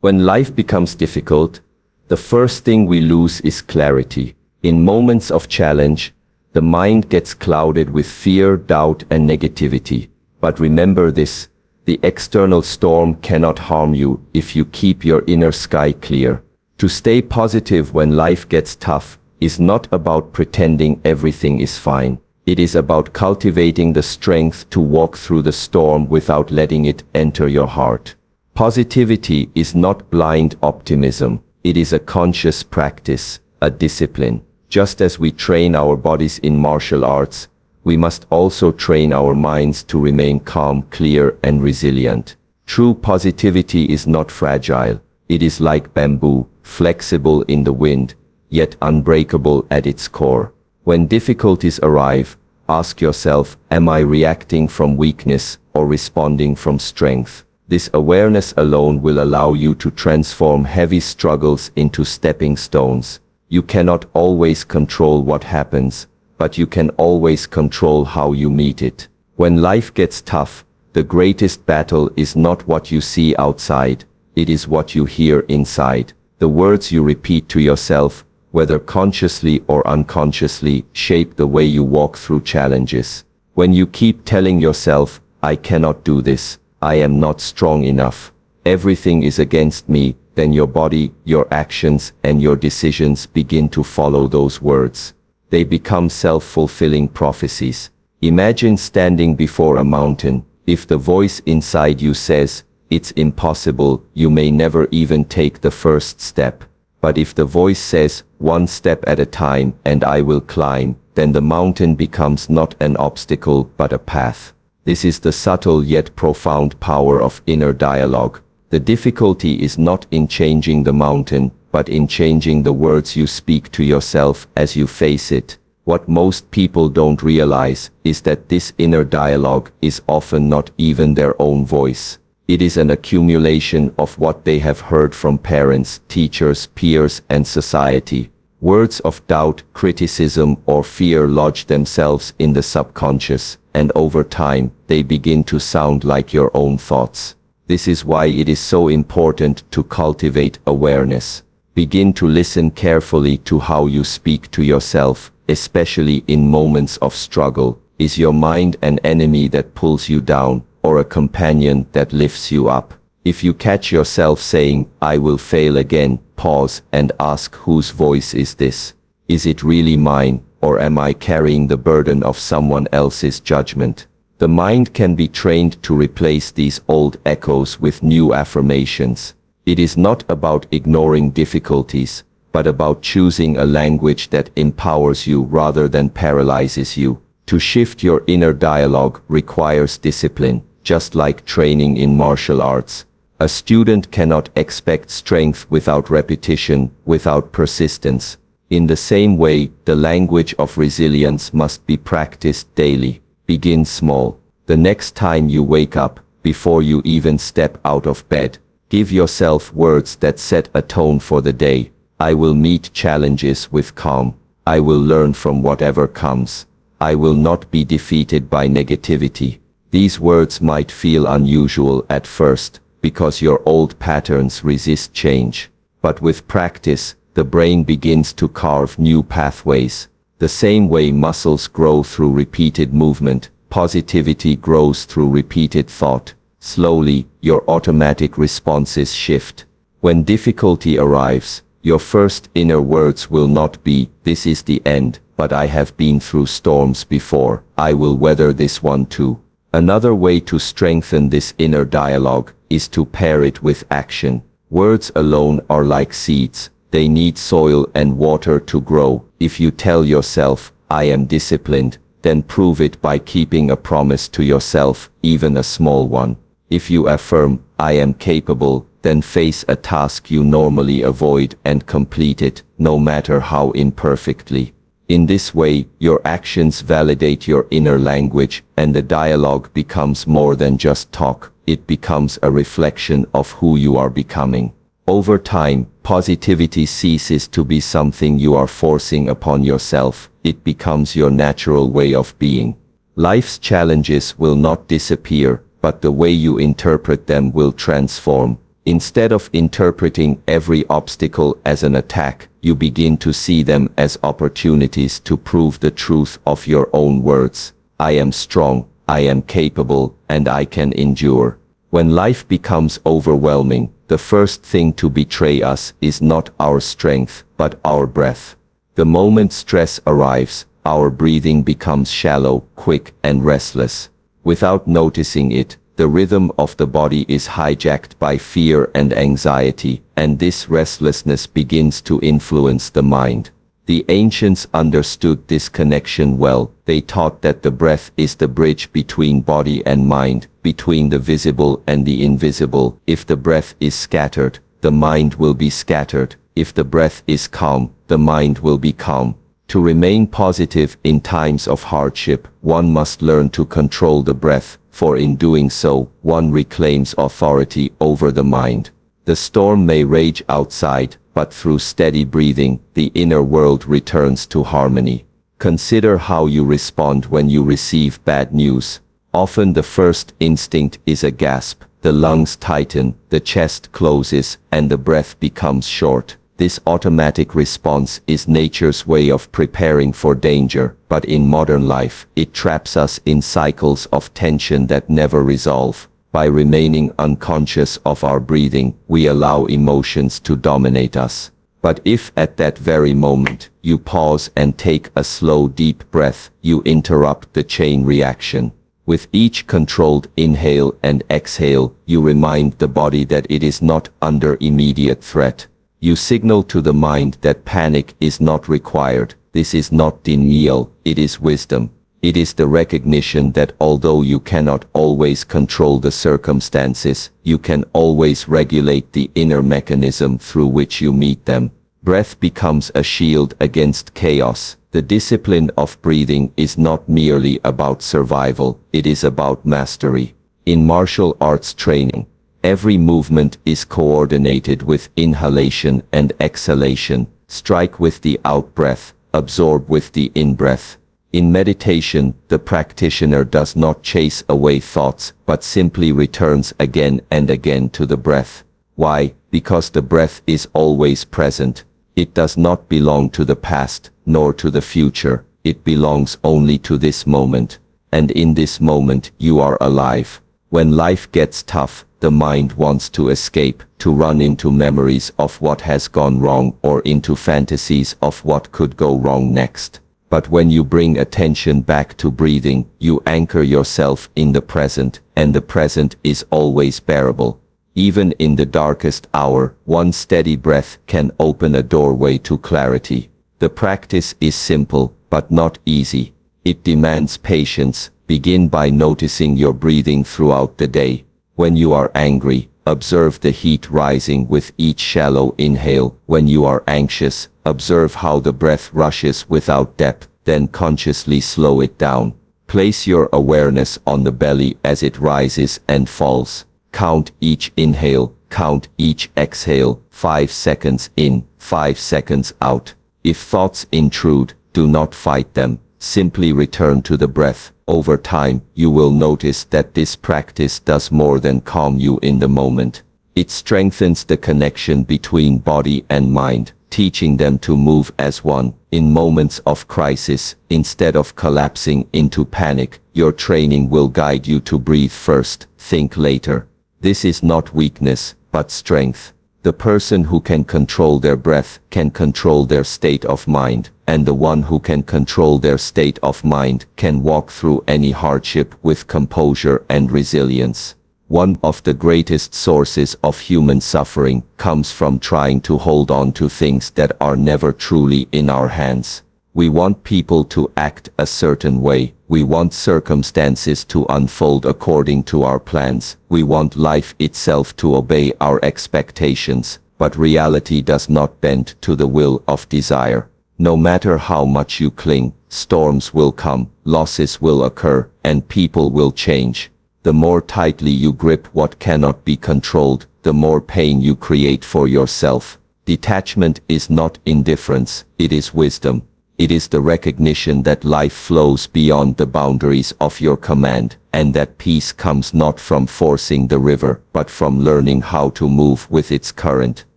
When life becomes difficult, the first thing we lose is clarity. In moments of challenge, the mind gets clouded with fear, doubt, and negativity. But remember this, the external storm cannot harm you if you keep your inner sky clear. To stay positive when life gets tough is not about pretending everything is fine. It is about cultivating the strength to walk through the storm without letting it enter your heart. Positivity is not blind optimism. It is a conscious practice, a discipline. Just as we train our bodies in martial arts, we must also train our minds to remain calm, clear, and resilient. True positivity is not fragile. It is like bamboo, flexible in the wind, yet unbreakable at its core. When difficulties arrive, ask yourself, am I reacting from weakness or responding from strength? This awareness alone will allow you to transform heavy struggles into stepping stones. You cannot always control what happens, but you can always control how you meet it. When life gets tough, the greatest battle is not what you see outside, it is what you hear inside. The words you repeat to yourself, whether consciously or unconsciously, shape the way you walk through challenges. When you keep telling yourself, I cannot do this, I am not strong enough, everything is against me, then your body, your actions, and your decisions begin to follow those words. They become self-fulfilling prophecies. Imagine standing before a mountain. If the voice inside you says, it's impossible, you may never even take the first step. But if the voice says, one step at a time, and I will climb, then the mountain becomes not an obstacle but a path. This is the subtle yet profound power of inner dialogue. The difficulty is not in changing the mountain, but in changing the words you speak to yourself as you face it. What most people don't realize is that this inner dialogue is often not even their own voice. It is an accumulation of what they have heard from parents, teachers, peers, and society. Words of doubt, criticism, or fear lodge themselves in the subconscious, and over time, they begin to sound like your own thoughts. This is why it is so important to cultivate awareness. Begin to listen carefully to how you speak to yourself, especially in moments of struggle. Is your mind an enemy that pulls you down, or a companion that lifts you up? If you catch yourself saying, I will fail again, pause and ask, whose voice is this? Is it really mine, or am I carrying the burden of someone else's judgment? The mind can be trained to replace these old echoes with new affirmations. It is not about ignoring difficulties, but about choosing a language that empowers you rather than paralyzes you. To shift your inner dialogue requires discipline, just like training in martial arts. A student cannot expect strength without repetition, without persistence. In the same way, the language of resilience must be practiced daily. Begin small. The next time you wake up, before you even step out of bed, give yourself words that set a tone for the day. I will meet challenges with calm. I will learn from whatever comes. I will not be defeated by negativity. These words might feel unusual at first, because your old patterns resist change. But with practice, the brain begins to carve new pathways. The same way muscles grow through repeated movement, positivity grows through repeated thought. Slowly, your automatic responses shift. When difficulty arrives, your first inner words will not be, this is the end, but I have been through storms before, I will weather this one too. Another way to strengthen this inner dialogue is to pair it with action. Words alone are like seeds. They need soil and water to grow. If you tell yourself, I am disciplined, then prove it by keeping a promise to yourself, even a small one. If you affirm, I am capable, then face a task you normally avoid and complete it, no matter how imperfectly. In this way, your actions validate your inner language, and the dialogue becomes more than just talk. It becomes a reflection of who you are becoming. Over time, positivity ceases to be something you are forcing upon yourself. It becomes your natural way of being. Life's challenges will not disappear, but the way you interpret them will transform. Instead of interpreting every obstacle as an attack, you begin to see them as opportunities to prove the truth of your own words. I am strong, I am capable, and I can endure. When life becomes overwhelming, the first thing to betray us is not our strength, but our breath. The moment stress arrives, our breathing becomes shallow, quick, and restless. Without noticing it, the rhythm of the body is hijacked by fear and anxiety, and this restlessness begins to influence the mind. The ancients understood this connection well. They taught that the breath is the bridge between body and mind, between the visible and the invisible. If the breath is scattered, the mind will be scattered. If the breath is calm, the mind will be calm. To remain positive in times of hardship, one must learn to control the breath, for in doing so, one reclaims authority over the mind. The storm may rage outside, but through steady breathing, the inner world returns to harmony. Consider how you respond when you receive bad news. Often the first instinct is a gasp. The lungs tighten, the chest closes, and the breath becomes short. This automatic response is nature's way of preparing for danger, but in modern life, it traps us in cycles of tension that never resolve. By remaining unconscious of our breathing, we allow emotions to dominate us. But if at that very moment, you pause and take a slow, deep breath, you interrupt the chain reaction. With each controlled inhale and exhale, you remind the body that it is not under immediate threat. You signal to the mind that panic is not required. This is not denial, it is wisdom. It is the recognition that although you cannot always control the circumstances, you can always regulate the inner mechanism through which you meet them. Breath becomes a shield against chaos. The discipline of breathing is not merely about survival, it is about mastery. In martial arts training, every movement is coordinated with inhalation and exhalation. Strike with the out-breath, absorb with the in-breath. In meditation, the practitioner does not chase away thoughts, but simply returns again and again to the breath. Why? Because the breath is always present. It does not belong to the past, nor to the future. It belongs only to this moment. And in this moment, you are alive. When life gets tough, the mind wants to escape, to run into memories of what has gone wrong or into fantasies of what could go wrong next. But when you bring attention back to breathing, you anchor yourself in the present, and the present is always bearable. Even in the darkest hour, one steady breath can open a doorway to clarity. The practice is simple, but not easy. It demands patience. Begin by noticing your breathing throughout the day. When you are angry, observe the heat rising with each shallow inhale. When you are anxious, observe how the breath rushes without depth, then consciously slow it down. Place your awareness on the belly as it rises and falls. Count each inhale, count each exhale, 5 seconds in, 5 seconds out. If thoughts intrude, do not fight them. Simply return to the breath. Over time, you will notice that this practice does more than calm you in the moment. It strengthens the connection between body and mind, teaching them to move as one. In moments of crisis, instead of collapsing into panic, your training will guide you to breathe first, think later. This is not weakness, but strength. The person who can control their breath can control their state of mind, and the one who can control their state of mind can walk through any hardship with composure and resilience. One of the greatest sources of human suffering comes from trying to hold on to things that are never truly in our hands. We want people to act a certain way. We want circumstances to unfold according to our plans. We want life itself to obey our expectations. But reality does not bend to the will of desire. No matter how much you cling, storms will come, losses will occur, and people will change. The more tightly you grip what cannot be controlled, the more pain you create for yourself. Detachment is not indifference, it is wisdom. It is the recognition that life flows beyond the boundaries of your command, and that peace comes not from forcing the river, but from learning how to move with its current.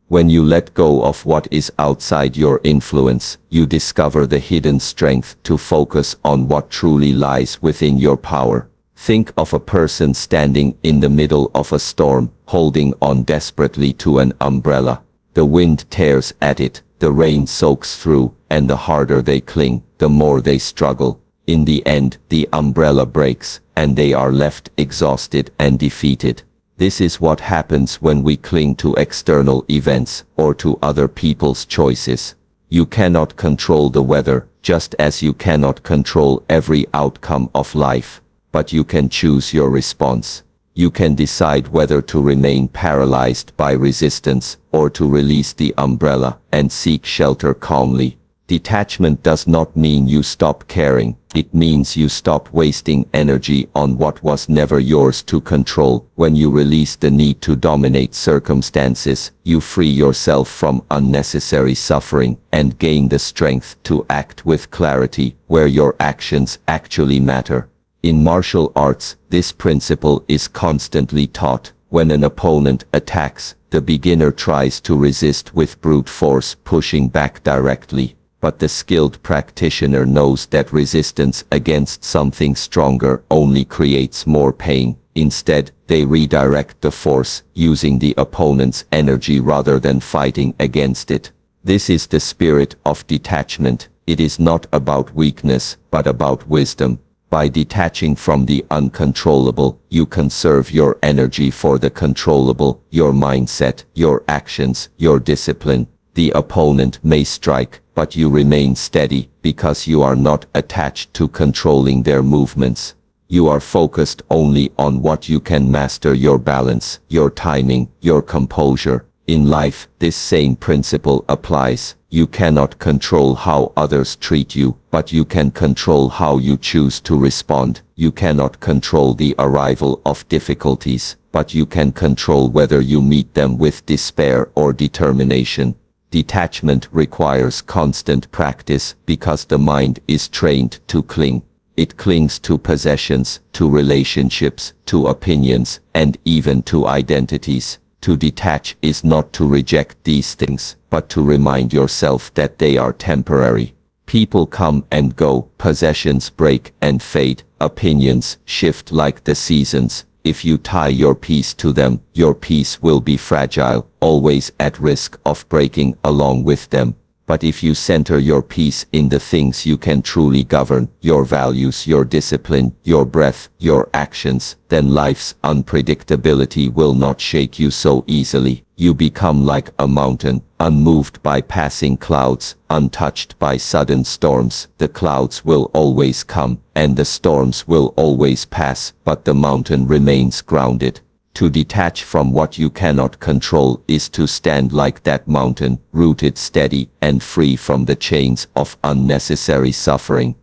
When you let go of what is outside your influence, you discover the hidden strength to focus on what truly lies within your power. Think of a person standing in the middle of a storm, holding on desperately to an umbrella. The wind tears at it, the rain soaks through, and the harder they cling, the more they struggle. In the end, the umbrella breaks, and they are left exhausted and defeated. This is what happens when we cling to external events or to other people's choices. You cannot control the weather, just as you cannot control every outcome of life. But you can choose your response. You can decide whether to remain paralyzed by resistance or to release the umbrella and seek shelter calmly. Detachment does not mean you stop caring. It means you stop wasting energy on what was never yours to control. When you release the need to dominate circumstances, you free yourself from unnecessary suffering and gain the strength to act with clarity where your actions actually matter. In martial arts, this principle is constantly taught. When an opponent attacks, the beginner tries to resist with brute force, pushing back directly. But the skilled practitioner knows that resistance against something stronger only creates more pain. Instead, they redirect the force, using the opponent's energy rather than fighting against it. This is the spirit of detachment. It is not about weakness, but about wisdom. By detaching from the uncontrollable, you conserve your energy for the controllable, your mindset, your actions, your discipline. The opponent may strike, but you remain steady because you are not attached to controlling their movements. You are focused only on what you can master: your balance, your timing, your composure. In life, this same principle applies. You cannot control how others treat you, but you can control how you choose to respond. You cannot control the arrival of difficulties, but you can control whether you meet them with despair or determination. Detachment requires constant practice because the mind is trained to cling. It clings to possessions, to relationships, to opinions, and even to identities. To detach is not to reject these things, but to remind yourself that they are temporary. People come and go, possessions break and fade, opinions shift like the seasons. If you tie your peace to them, your peace will be fragile, always at risk of breaking along with them. But if you center your peace in the things you can truly govern, your values, your discipline, your breath, your actions, then life's unpredictability will not shake you so easily. You become like a mountain, unmoved by passing clouds, untouched by sudden storms. The clouds will always come, and the storms will always pass, but the mountain remains grounded. To detach from what you cannot control is to stand like that mountain, rooted steady and free from the chains of unnecessary suffering.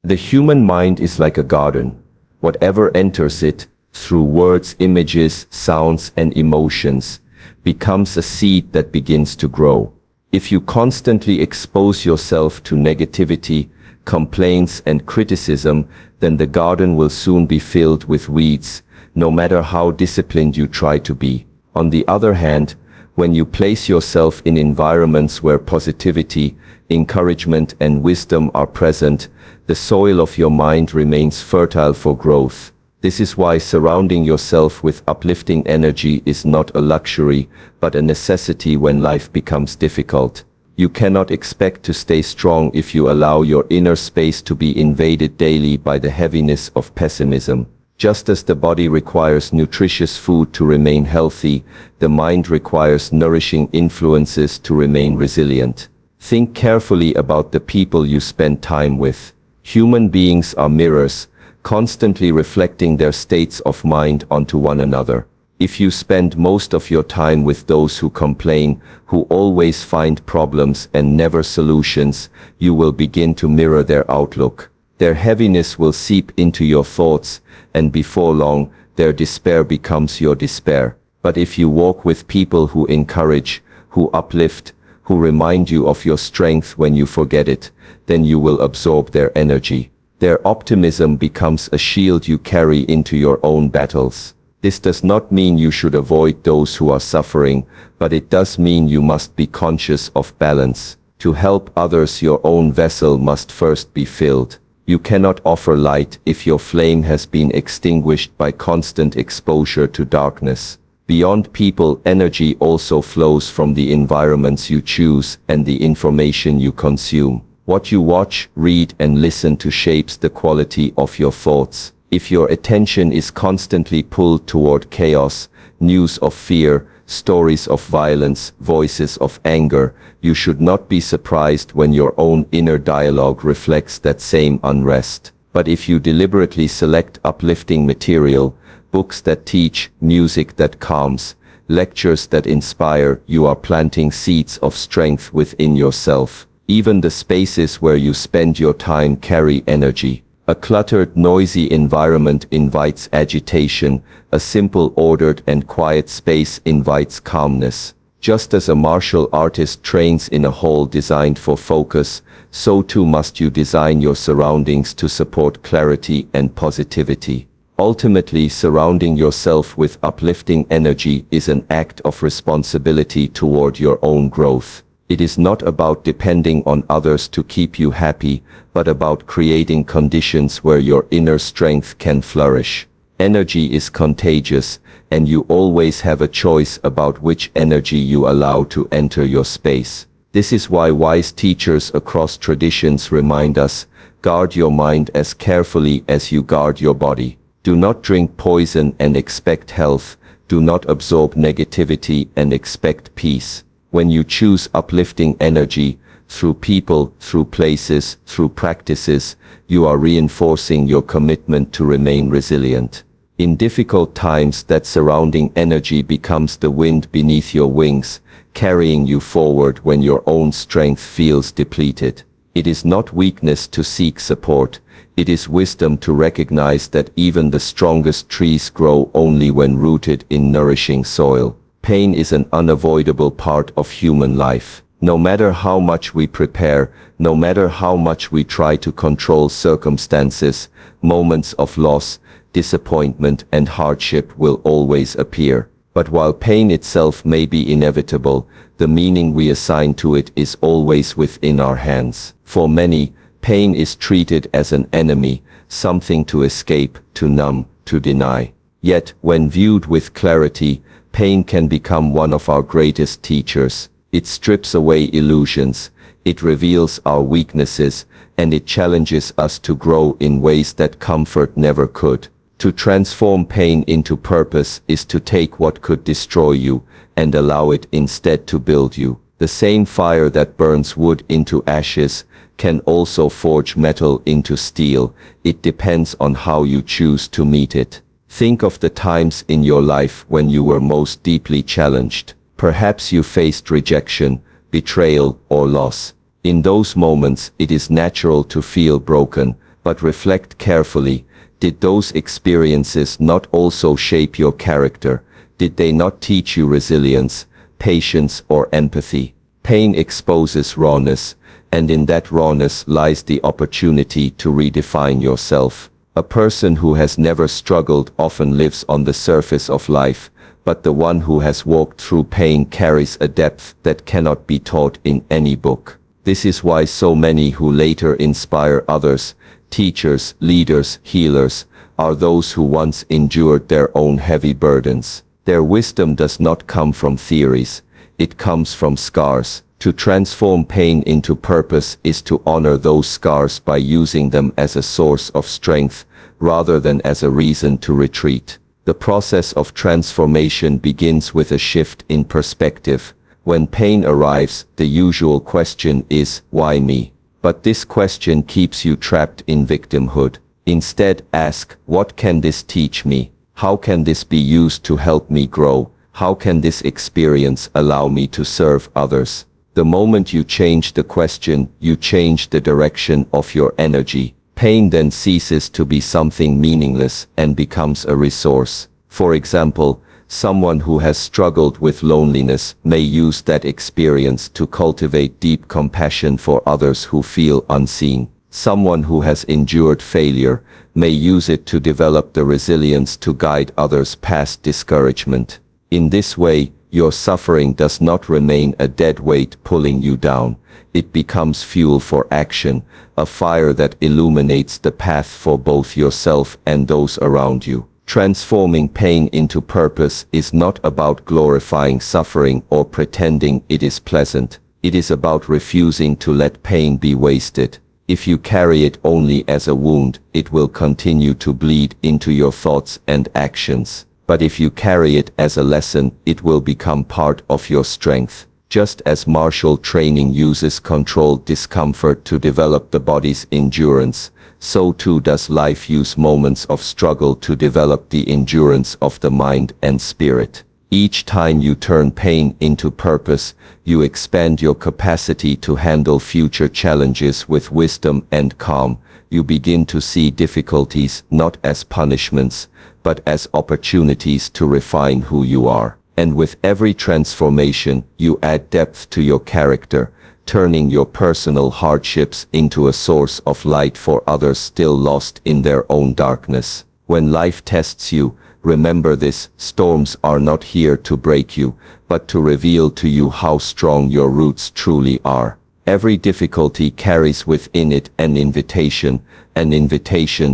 The human mind is like a garden. Whatever enters it, through words, images, sounds, and emotions, becomes a seed that begins to grow. If you constantly expose yourself to negativity, complaints, and criticism, then the garden will soon be filled with weeds, no matter how disciplined you try to be. On the other hand, when you place yourself in environments where positivity, encouragement, and wisdom are present, the soil of your mind remains fertile for growth. This is why surrounding yourself with uplifting energy is not a luxury, but a necessity when life becomes difficult. You cannot expect to stay strong if you allow your inner space to be invaded daily by the heaviness of pessimism. Just as the body requires nutritious food to remain healthy, the mind requires nourishing influences to remain resilient. Think carefully about the people you spend time with. Human beings are mirrors, constantly reflecting their states of mind onto one another. If you spend most of your time with those who complain, who always find problems and never solutions, you will begin to mirror their outlook. Their heaviness will seep into your thoughts, and before long, their despair becomes your despair. But if you walk with people who encourage, who uplift, who remind you of your strength when you forget it, then you will absorb their energy. Their optimism becomes a shield you carry into your own battles. This does not mean you should avoid those who are suffering, but it does mean you must be conscious of balance. To help others, your own vessel must first be filled. You cannot offer light if your flame has been extinguished by constant exposure to darkness. Beyond people, energy also flows from the environments you choose and the information you consume. What you watch, read, and listen to shapes the quality of your thoughts. If your attention is constantly pulled toward chaos, news of fear, stories of violence, voices of anger, you should not be surprised when your own inner dialogue reflects that same unrest. But if you deliberately select uplifting material, books that teach, music that calms, lectures that inspire, you are planting seeds of strength within yourself. Even the spaces where you spend your time carry energy. A cluttered, noisy environment invites agitation. A simple, ordered, and quiet space invites calmness. Just as a martial artist trains in a hall designed for focus, so too must you design your surroundings to support clarity and positivity. Ultimately, surrounding yourself with uplifting energy is an act of responsibility toward your own growth. It is not about depending on others to keep you happy, but about creating conditions where your inner strength can flourish. Energy is contagious, and you always have a choice about which energy you allow to enter your space. This is why wise teachers across traditions remind us, guard your mind as carefully as you guard your body. Do not drink poison and expect health. Do not absorb negativity and expect peace. When you choose uplifting energy, through people, through places, through practices, you are reinforcing your commitment to remain resilient. In difficult times, that surrounding energy becomes the wind beneath your wings, carrying you forward when your own strength feels depleted. It is not weakness to seek support. It is wisdom to recognize that even the strongest trees grow only when rooted in nourishing soil. Pain is an unavoidable part of human life. No matter how much we prepare, no matter how much we try to control circumstances, moments of loss, disappointment, and hardship will always appear. But while pain itself may be inevitable, the meaning we assign to it is always within our hands. For many, pain is treated as an enemy, something to escape, to numb, to deny. Yet, when viewed with clarity, pain can become one of our greatest teachers. It strips away illusions, it reveals our weaknesses, and it challenges us to grow in ways that comfort never could. To transform pain into purpose is to take what could destroy you and allow it instead to build you. The same fire that burns wood into ashes can also forge metal into steel. It depends on how you choose to meet it. Think of the times in your life when you were most deeply challenged. Perhaps you faced rejection, betrayal, or loss. In those moments, it is natural to feel broken, but reflect carefully. Did those experiences not also shape your character? Did they not teach you resilience, patience, or empathy? Pain exposes rawness, and in that rawness lies the opportunity to redefine yourself. A person who has never struggled often lives on the surface of life, but the one who has walked through pain carries a depth that cannot be taught in any book. This is why so many who later inspire others, teachers, leaders, healers, are those who once endured their own heavy burdens. Their wisdom does not come from theories, it comes from scars. To transform pain into purpose is to honor those scars by using them as a source of strength, rather than as a reason to retreat. The process of transformation begins with a shift in perspective. When pain arrives, the usual question is, why me? But this question keeps you trapped in victimhood. Instead, ask, what can this teach me? How can this be used to help me grow? How can this experience allow me to serve others? The moment you change the question, you change the direction of your energy. Pain then ceases to be something meaningless and becomes a resource. For example, Someone who has struggled with loneliness may use that experience to cultivate deep compassion for others who feel unseen. Someone who has endured failure may use it to develop the resilience to guide others past discouragement. In this way, your suffering does not remain a dead weight pulling you down. It becomes fuel for action, a fire that illuminates the path for both yourself and those around you. Transforming pain into purpose is not about glorifying suffering or pretending it is pleasant. It is about refusing to let pain be wasted. If you carry it only as a wound, it will continue to bleed into your thoughts and actions. But if you carry it as a lesson, it will become part of your strength. Just as martial training uses controlled discomfort to develop the body's endurance, so too does life use moments of struggle to develop the endurance of the mind and spirit. Each time you turn pain into purpose, you expand your capacity to handle future challenges with wisdom and calm. You begin to see difficulties not as punishments, but as opportunities to refine who you are. And with every transformation, you add depth to your character, turning your personal hardships into a source of light for others still lost in their own darkness. When life tests you, remember this: storms are not here to break you, but to reveal to you how strong your roots truly are. Every difficulty carries within it an invitation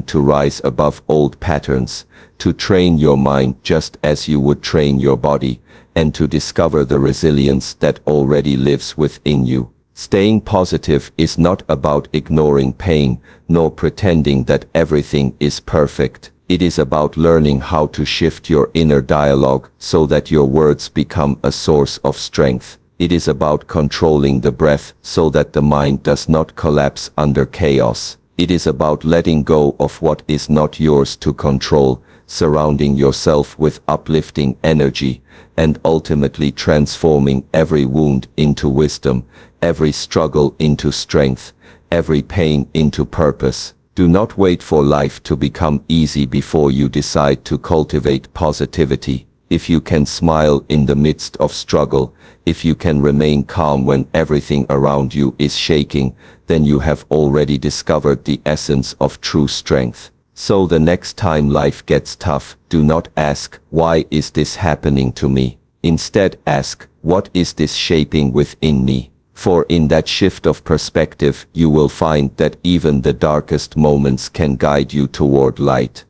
to rise above old patterns, to train your mind just as you would train your body, and to discover the resilience that already lives within you. Staying positive is not about ignoring pain, nor pretending that everything is perfect. It is about learning how to shift your inner dialogue so that your words become a source of strength. It is about controlling the breath so that the mind does not collapse under chaos. It is about letting go of what is not yours to control, surrounding yourself with uplifting energy, and ultimately transforming every wound into wisdom, every struggle into strength, every pain into purpose. Do not wait for life to become easy before you decide to cultivate positivity. If you can smile in the midst of struggle, if you can remain calm when everything around you is shaking, then you have already discovered the essence of true strength. So the next time life gets tough, do not ask, "Why is this happening to me?" Instead ask, "What is this shaping within me?" For in that shift of perspective, you will find that even the darkest moments can guide you toward light.